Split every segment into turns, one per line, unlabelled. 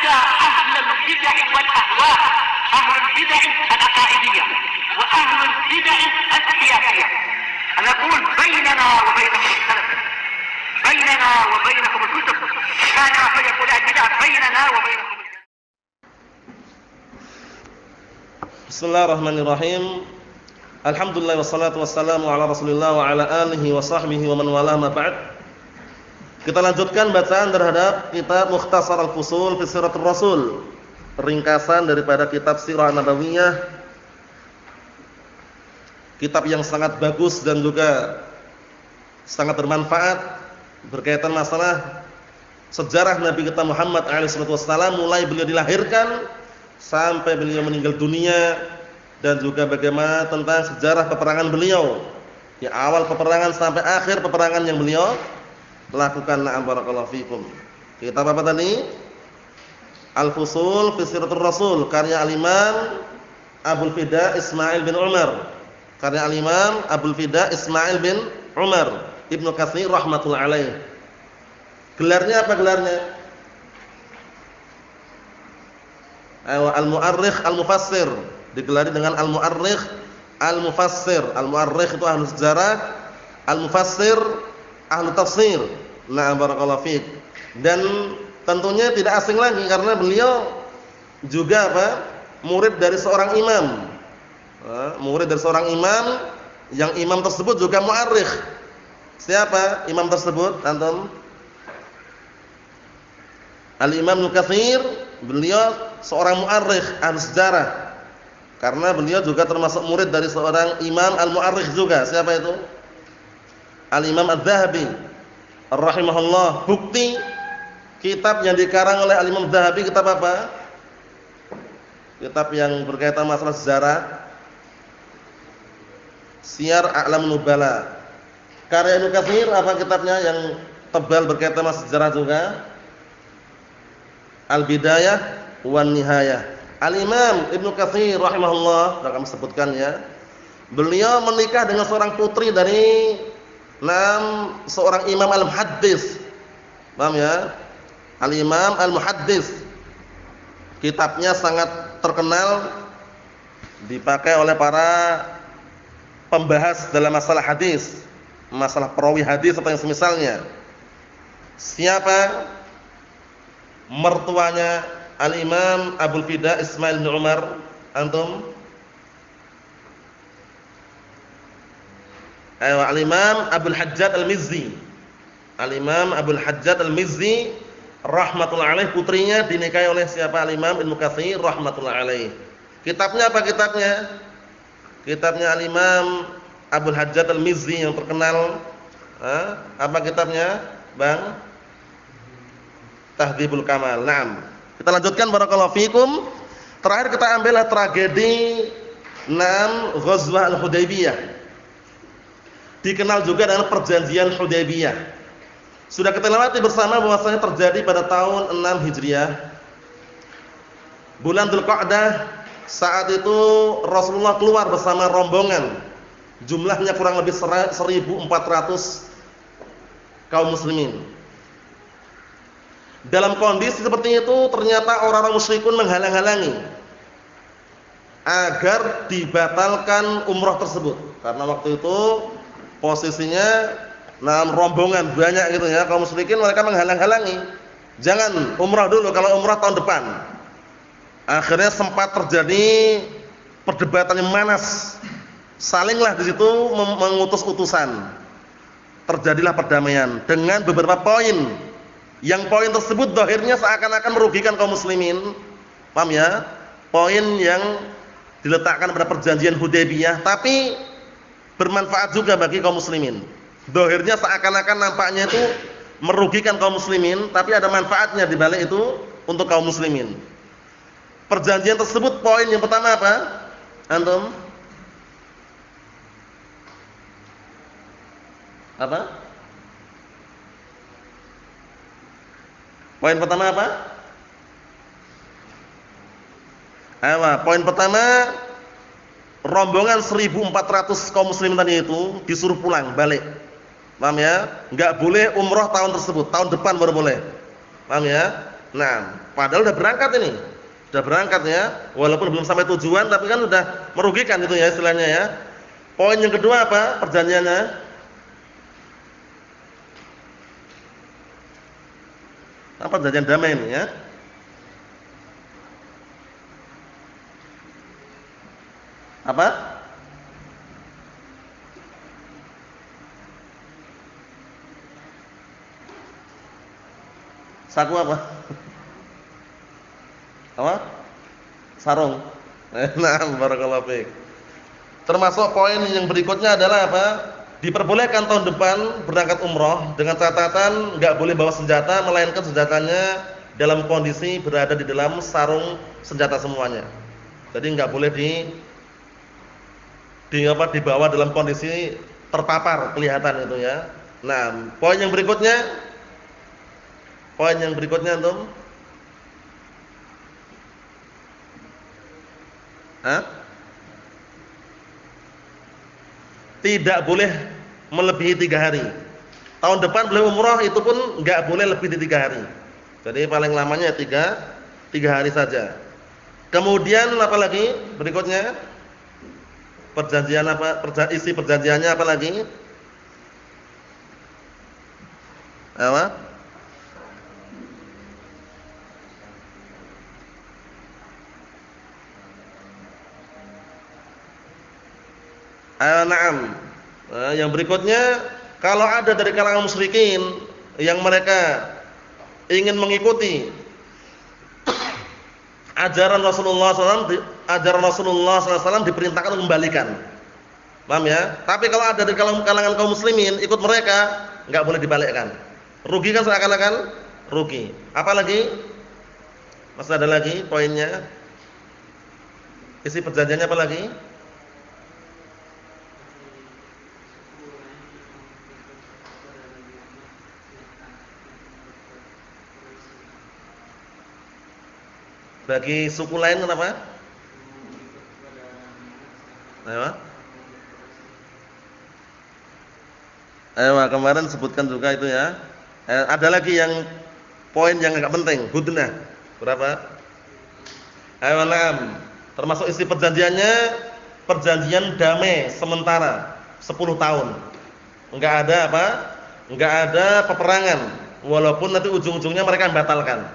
على أهل البدع والأهواء، أهل البدع العقائدية وأهل البدع السياسية. أنا أقول بيننا وبينكم السلف، بيننا وبينكم الكتب، كان فيقول البدع بيننا وبينكم.
Bismillahirrahmanirrahim. Alhamdulillah wassalatu wassalamu ala Rasulillah wa ala alihi wa sahbihi wa man walah ma ba'd. Kita lanjutkan bacaan terhadap kitab Mukhtasar Al-Fusul fi Siratul Rasul. Ringkasan daripada kitab Sirah Nabawiyah. Kitab yang sangat bagus dan juga sangat bermanfaat berkaitan masalah sejarah Nabi kita Muhammad SAW mulai beliau dilahirkan sampai beliau meninggal dunia, dan juga bagaimana tentang sejarah peperangan beliau, ya awal peperangan sampai akhir peperangan yang beliau lakukan. Na'am barakallahu fikum. Kitab apa tadi? Al-Fusul fi Siratul Rasul, karya Al-Imam Abul Fida Ismail bin Umar. Karya Al-Imam Abul Fida Ismail bin Umar Ibnu Katsir rahmatullahi alaih. Gelarnya apa gelarnya? Al-Mu'arrikh Al-Mufassir, digelari dengan Al-Mu'arrikh Al-Mufassir. Al-Mu'arrikh itu ahli sejarah, Al-Mufassir ahli tafsir. Na'am barakallahu fiik. Dan tentunya tidak asing lagi karena beliau juga murid dari seorang imam. Murid dari seorang imam, yang imam tersebut juga mu'arrikh. Siapa imam tersebut? Antum? Al-Imam Ibnu Katsir, beliau seorang mu'arrikh ahli sejarah. Karena beliau juga termasuk murid dari seorang imam al-mu'arrikh juga. Siapa itu? Al-Imam Adz-Dzahabi rahimahullah. Bukti kitab yang dikarang oleh Al-Imam Adz-Dzahabi, kitab apa? Kitab yang berkaitan masalah sejarah, Siyar A'lamun Nubala. Karya Ibnu Katsir apa kitabnya yang tebal berkaitan masalah sejarah juga? Al-Bidayah wan Nihayah. Al-Imam Ibnu Katsir rahimahullah, sudah kami sebutkan ya. Beliau menikah dengan seorang putri dari seorang imam al-muhaddits. Paham ya? Al-Imam al-Muhaddits. Kitabnya sangat terkenal, dipakai oleh para pembahas dalam masalah hadis, masalah perawi hadis atau yang semisalnya. Siapa? Mertuanya Al-Imam Abul Fida Ismail bin Umar. Antum? Al-Imam Abul Hajjaj Al-Mizzi. Al-Imam Abul Hajjaj Al-Mizzi rahmatullahi alaih, putrinya dinikahi oleh siapa? Al-Imam Ibnu Katsir rahmatullahi alaih. Kitabnya apa kitabnya? Kitabnya Al-Imam Abul Hajjaj Al-Mizzi yang terkenal. Apa kitabnya, Bang? Tahdhibul Kamal. Naam. Kita lanjutkan barakallahu fikum. Terakhir kita ambillah tragedi Ghazwah Al-Hudaybiyah. Dikenal juga dengan perjanjian Hudaybiyah. Sudah kita lewati bersama bahwasanya terjadi pada tahun 6 Hijriah. Bulan Dzulqa'dah, saat itu Rasulullah keluar bersama rombongan. Jumlahnya kurang lebih 1.400 kaum muslimin. Dalam kondisi seperti itu ternyata orang-orang musyrikun menghalang-halangi agar dibatalkan umrah tersebut. Karena waktu itu posisinya rombongan banyak gitu ya, kaum musyrikin, mereka menghalang-halangi. Jangan umrah dulu, kalau umrah tahun depan. Akhirnya sempat terjadi perdebatan yang manas. Salinglah di situ mengutus utusan. Terjadilah perdamaian dengan beberapa poin. Yang poin tersebut zahirnya seakan-akan merugikan kaum muslimin. Paham ya? Poin yang diletakkan pada perjanjian Hudaybiyah tapi bermanfaat juga bagi kaum muslimin. Zahirnya seakan-akan nampaknya itu merugikan kaum muslimin, tapi ada manfaatnya di balik itu untuk kaum muslimin. Perjanjian tersebut poin yang pertama apa? Antum? Apa? Poin pertama apa? Poin pertama, rombongan 1.400 kaum muslimin tadi itu disuruh pulang balik. Paham ya? Enggak boleh umrah tahun tersebut, tahun depan baru boleh. Paham ya? Nah, padahal udah berangkat ini. Sudah berangkat ya, walaupun belum sampai tujuan tapi kan sudah merugikan itu ya istilahnya ya. Poin yang kedua apa? Perjanjiannya. Apa perjanjian damai ini ya? Apa? Saku apa? Apa? Sarung. Nah, barakallahu fiik. Termasuk poin yang berikutnya adalah apa? Diperbolehkan tahun depan berangkat umroh dengan catatan nggak boleh bawa senjata, melainkan senjatanya dalam kondisi berada di dalam sarung senjata semuanya. Jadi nggak boleh dibawa dalam kondisi terpapar kelihatan itu ya. Nah, poin yang berikutnya antum. Tidak boleh melebihi 3 hari. Tahun depan boleh umrah itu pun nggak boleh lebih dari 3 hari. Jadi paling lamanya 3 hari saja. Kemudian apa lagi? Berikutnya perjanjian apa? Isi perjanjiannya apa lagi? Apa? Na'am. Yang berikutnya, kalau ada dari kalangan musyrikin yang mereka ingin mengikuti ajaran Rasulullah SAW diperintahkan untuk kembalikan. Paham ya? Tapi kalau ada dari kalangan kaum muslimin ikut mereka, enggak boleh dibalikkan. Rugi kan seakan-akan rugi. Apa lagi? Masih ada lagi poinnya? Isi perjanjiannya apa lagi? Bagi suku lain kenapa? Ayo, kemarin sebutkan juga itu ya. Ada lagi yang poin yang agak penting, hudnah. Berapa? Ayo, na'am. Termasuk isi perjanjiannya, perjanjian damai sementara 10 tahun. Enggak ada apa? Enggak ada peperangan. Walaupun nanti ujung-ujungnya mereka membatalkan.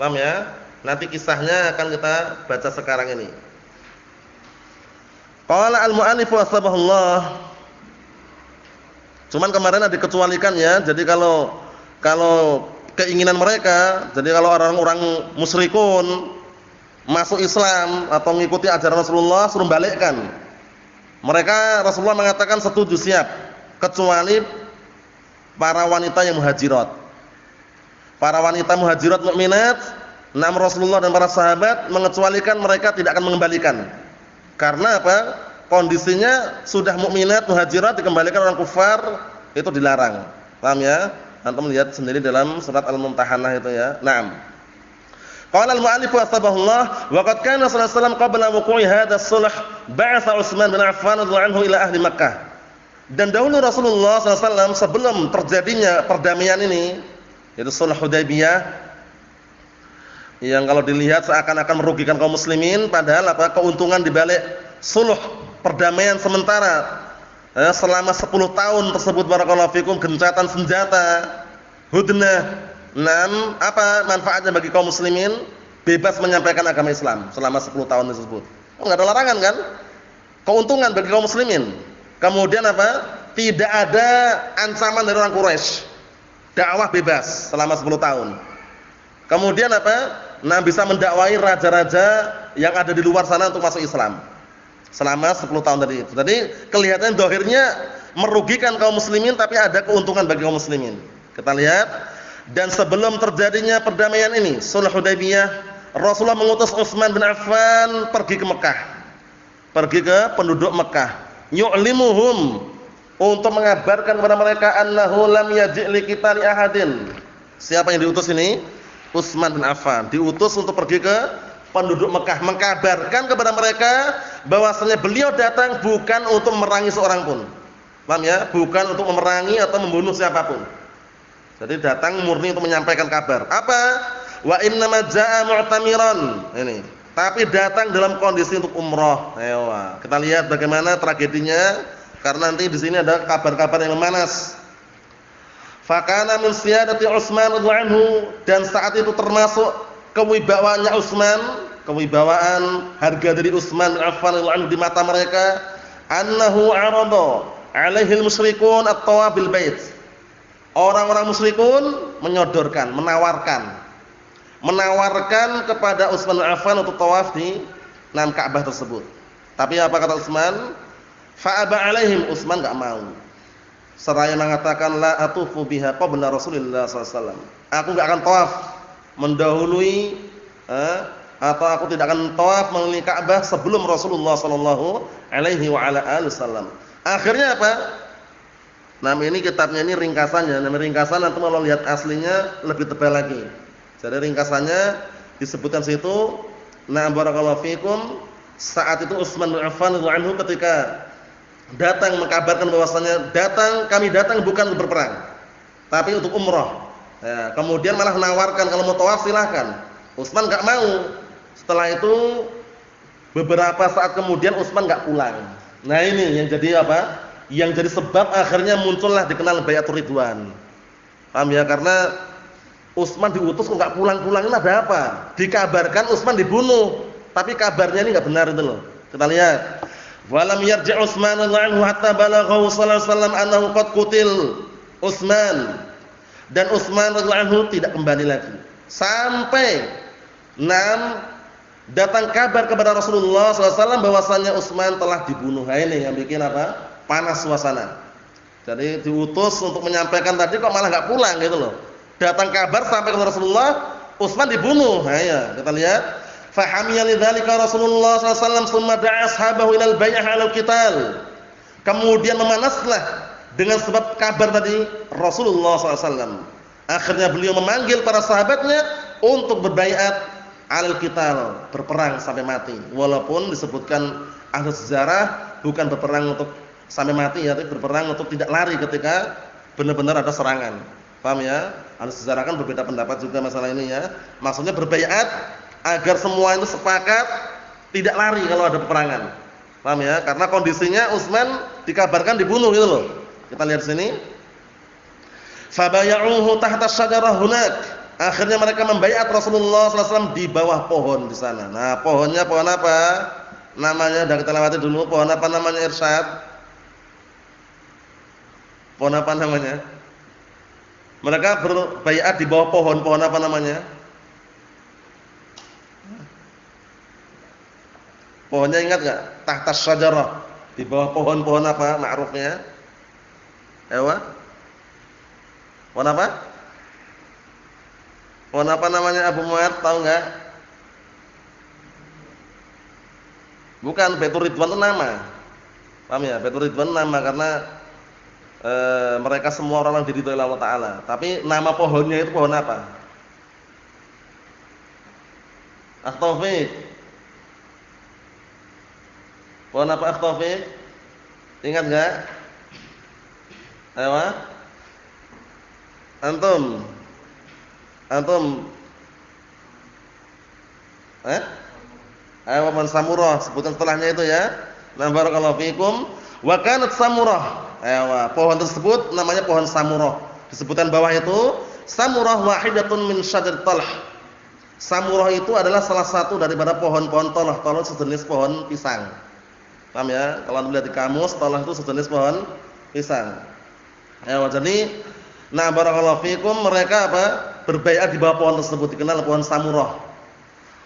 Paham ya? Nanti kisahnya akan kita baca sekarang ini. Qala al-mu'allif wasbahullah. Cuman kemarin ada dikecualikan ya. Jadi kalau keinginan mereka, jadi kalau orang-orang musyrikun masuk Islam atau mengikuti ajaran Rasulullah suruh balikkan. Mereka Rasulullah mengatakan setuju siap kecuali para wanita yang muhajirat. Para wanita muhajirat mukminat, Rasulullah dan para sahabat mengecualikan mereka tidak akan mengembalikan. Karena apa? Kondisinya sudah mukminat muhajirat dikembalikan orang kufar itu dilarang. Paham ya? Antum lihat sendiri dalam surat Al-Mumtahanah itu ya. Naam. Qala al-mu'allif wasbahullah wa qad kana sallallahu alaihi wasallam qabla wuqu'i hadha as-sulh ba'atha Utsman bin Affan radhiyallahu anhu ila ahli Makkah. Dan dahulu Rasulullah sallallahu alaihi wasallam sebelum terjadinya perdamaian ini, yaitu sulh Hudaybiyah, yang kalau dilihat seakan-akan merugikan kaum muslimin, padahal apa keuntungan dibalik sulh perdamaian sementara selama 10 tahun tersebut barakallahu fikum, gencatan senjata, hudnah. Apa manfaatnya bagi kaum muslimin? Bebas menyampaikan agama Islam selama 10 tahun tersebut. Enggak ada larangan kan? Keuntungan bagi kaum muslimin. Kemudian apa? Tidak ada ancaman dari orang Quraisy. Dakwah bebas selama 10 tahun. Kemudian apa? Bisa mendakwai raja-raja yang ada di luar sana untuk masuk Islam selama 10 tahun tadi itu. Jadi kelihatan dohirnya merugikan kaum muslimin, tapi ada keuntungan bagi kaum muslimin. Kita lihat, dan sebelum terjadinya perdamaian ini, sulh Hudaybiyah, Rasulullah mengutus Utsman bin Affan pergi ke Mekah, pergi ke penduduk Mekah, yu'limuhum, untuk mengabarkan kepada mereka annahu lam yaji' li qitali ahadin. Siapa yang diutus ini? Utsman bin Affan diutus untuk pergi ke penduduk Mekah, mengkabarkan kepada mereka bahwasanya beliau datang bukan untuk memerangi seorang pun. Paham ya? Bukan untuk memerangi atau membunuh siapapun. Jadi datang murni untuk menyampaikan kabar. Apa? wa innama jaa mu'tamiran. Ini, tapi datang dalam kondisi untuk umrah. Ayo, kita lihat bagaimana tragedinya karena nanti di sini ada kabar-kabar yang memanas. Fakana min siyadati Utsman radhiyallahu anhu, dan saat itu termasuk kewibawaannya Utsman, kewibawaan harga dari Utsman bin Affan radhiyallahu anhu di mata mereka, annahu arada alaihi al-musyrikun at-tawaf bil bait. Orang-orang musyrikun menyodorkan, menawarkan kepada Utsman bin Affan untuk tawaf di Ka'bah tersebut. Tapi apa kata Utsman? Fa aba alaihim, Utsman enggak mau. Seraya mengatakan la atufu biha qabla Rasulillah sallallahu alaihi wasallam. Aku enggak akan tawaf mendahului atau aku tidak akan tawaf mengelilingi Ka'bah sebelum Rasulullah sallallahu alaihi wa ala alihi wasallam. Akhirnya apa? Nah, ini kitabnya ini ringkasannya. Nah, ringkasan nanti kalau lihat aslinya lebih tebal lagi. Jadi ringkasannya disebutkan situ, na barakallahu fikum, saat itu Utsman bin Affan radhiyallahu anhu ketika datang mengkabarkan bahwasanya kami datang bukan untuk berperang, tapi untuk umrah. Ya, kemudian malah menawarkan kalau mau tawaf silahkan. Utsman enggak mau. Setelah itu beberapa saat kemudian Utsman enggak pulang. Nah, ini yang jadi apa? Yang jadi sebab akhirnya muncullah dikenal Bai'atur Ridwan. Paham ya? Karena Utsman diutus kok enggak pulang-pulang, ini ada apa? Dikabarkan Utsman dibunuh, tapi kabarnya ini enggak benar itu loh. Kita lihat. Walam yarji' Utsman radhiyallahu anhu hatta balaghahu sallallahu alaihi wasallam annahu qad qutil Utsman. Dan Utsman radhiyallahu anhu tidak kembali lagi sampai datang kabar kepada Rasulullah sallallahu alaihi wasallam bahwasanya Utsman telah dibunuh. Nah, ini yang bikin apa? Panas suasana. Jadi diutus untuk menyampaikan tadi kok malah enggak pulang gitu loh. Datang kabar sampai kepada Rasulullah, Utsman dibunuh. Nah, ya, kita lihat. Fahamiya lidzalika Rasulullah sallallahu alaihi wasallam tsumma da'a ashabahu ilal bai'ah 'alal qital. Kemudian memanaslah dengan sebab kabar tadi Rasulullah sallallahu alaihi wasallam. Akhirnya beliau memanggil para sahabatnya untuk berbaiat 'alal qital, berperang sampai mati. Walaupun disebutkan ahli sejarah bukan berperang untuk sampai mati ya, tapi berperang untuk tidak lari ketika benar-benar ada serangan. Paham ya? Ahli sejarah kan berbeda pendapat juga masalah ini ya. Maksudnya berbaiat agar semua itu sepakat tidak lari kalau ada peperangan. Paham ya? Karena kondisinya Utsman dikabarkan dibunuh gitu loh. Kita lihat sini. Fabay'uhu tahta syajarah hunak. Akhirnya mereka membaiat Rasulullah sallallahu alaihi wasallam di bawah pohon di sana. Nah, pohonnya pohon apa? Namanya sudah kita lewati dulu. Pohon apa namanya, Irsyad? Pohon apa namanya? Mereka berbaiat di bawah pohon apa namanya? Pohonnya ingat enggak? Tahta syajarah. Di bawah pohon apa ma'rufnya? Ewa? Pohon apa? Pohon apa namanya, Abu Muhammad, tahu enggak? Bukan, Baitur Ridwan itu nama. Paham ya? Baitur Ridwan nama karena mereka semua orang diridhoi oleh Allah Taala. Tapi nama pohonnya itu pohon apa? Taufik. Pohon apa, Taufik? Ingat enggak? Ayo. Antum. Ayo, pohon samurah, sebutan setelahnya itu ya. Nah, barakallahu fikum. Wa kanat samurah. Ayo, pohon tersebut namanya pohon samurah. Disebutkan bawah itu samurah wahidatun min syajar talh. Samurah itu adalah salah satu daripada pohon-pohon talh. Talh sejenis pohon pisang. Paham ya? Kalau Anda lihat di kamus, talh itu sejenis pohon pisang. Ayo, jadi nah barakallahu fikum, mereka apa? Berbaiat di bawah pohon tersebut, dikenal pohon samurah.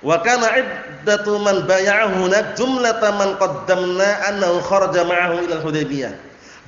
Wa kana iddatu man bay'ahu hunak jumlatan man qaddamna annahu kharaja ma'ahu ila al-Hudaybiyah.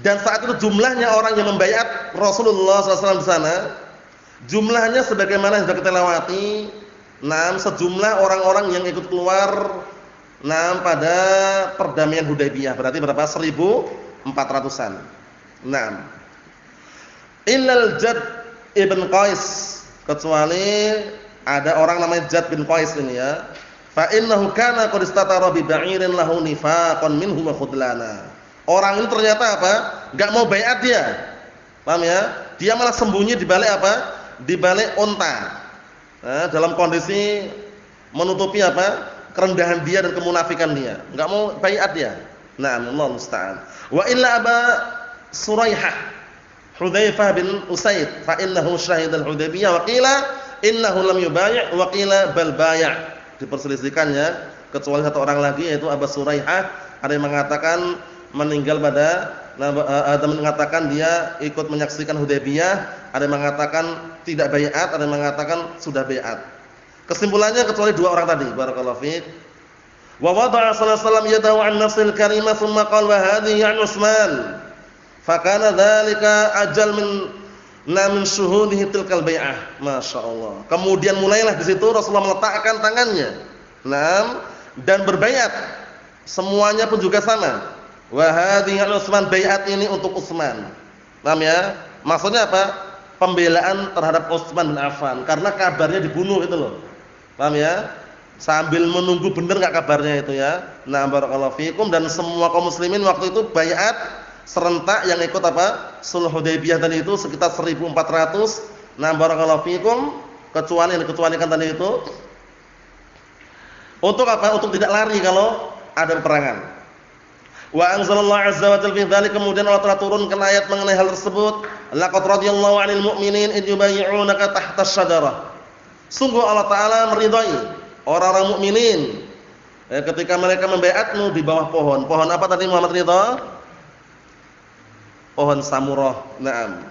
Dan saat itu jumlahnya orang yang membaiat Rasulullah SAW di sana, jumlahnya sebagaimana yang sudah kita lewati, sejumlah orang-orang yang ikut keluar pada perdamaian Hudaybiyah. Berarti berapa? 1.400-an. Illal Jad ibn Qais, kecuali ada orang namanya Jad bin Qais ini ya. Fa innahu kana qad istatara bi ba'irin lahu nifaqan minhu wa khudlana. Orang ini ternyata apa? Enggak mau baiat dia. Paham ya? Dia malah sembunyi di balik apa? Di balik unta. dalam kondisi menutupi apa? Kerendahan dia dan kemunafikan dia. Enggak mau baiat dia. Na'am, Allah musta'an. Wa illa Aba Suraihah Hudzaifah bin Usaid fa innahu syahidal Hudaybiyah wa qila innahu lam yubai' wa qila bal bai'. Diperselisihkannya kecuali satu orang lagi yaitu Abu Suraihah, ada yang mengatakan meninggal pada ada yang mengatakan dia ikut menyaksikan Hudaybiyah, ada yang mengatakan tidak baiat, ada yang mengatakan sudah baiat. Kesimpulannya kecuali dua orang tadi. Barakallahu fiik. Wa wada'a sallallahu alaihi wasallam yadahu 'an nafsil karimah thumma qala wa hadhihi 'an Utsman. Fa kana dzalika ajal min syuhudihi tilkal bai'ah. Masyaallah. Kemudian mulailah di situ Rasulullah meletakkan tangannya. Naam, dan berbaiat. Semuanya pun juga sama. Wa hadhihi 'an Utsman, baiat ini untuk Utsman. Paham ya? Maksudnya apa? Pembelaan terhadap Utsman bin Affan karena kabarnya dibunuh itu loh. Paham ya? Sambil menunggu benar enggak kabarnya itu ya. Nah, barakallahu fikum, dan semua kaum muslimin waktu itu baiat serentak yang ikut apa? Sulh Hudaybiyah tadi itu sekitar 1400. Nah, barakallahu fikum, kecuali yang dikecualikan tadi itu untuk apa? Untuk tidak lari kalau ada peperangan. Wa anzalallahu azza wa jalla fi dzalik, kemudian Allah telah turunkan ayat mengenai hal tersebut. Laqad radhiyallahu 'anil mu'minin id yubayyi'unaka tahta asy-syajarah. Sungguh Allah taala meridai orang-orang mukminin ketika mereka membaiatmu di bawah pohon. Pohon apa tadi Muhammad Ridha? Pohon samurah. Naam.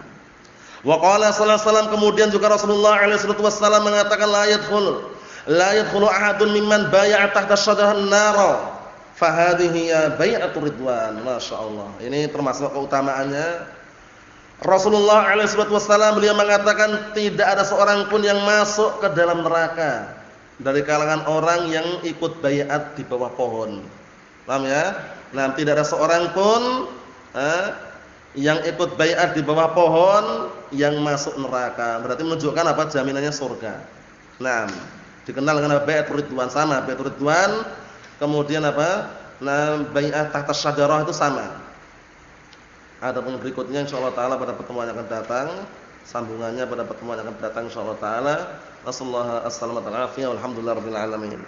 Wa qala sallallahu alaihi wasallam, kemudian juga Rasulullah alaihi wasallam mengatakan la yadkhulu ahadun mimman bai'a tahta asy-syajarah an-nar. Fahadhihi ya bai'atur ridwan. Masyaallah. Ini termasuk keutamaannya. Rasulullah alaihi wasallam beliau mengatakan tidak ada seorang pun yang masuk ke dalam neraka dari kalangan orang yang ikut baiat di bawah pohon. Paham ya? Nah, tidak ada seorang pun yang ikut baiat di bawah pohon yang masuk neraka. Berarti menunjukkan apa? Jaminannya surga. Nah, dikenal dengan bai'atur ridwan, sama bai'atur ridwan. Kemudian apa? Nah, bai'at tahta syajarah itu sama. Adapun berikutnya insyaallah taala pada pertemuan yang akan datang, sambungannya pada pertemuan yang akan datang insyaallah taala. Wassallallahu alaihi wasallam. Alhamdulillahirabbil alamin.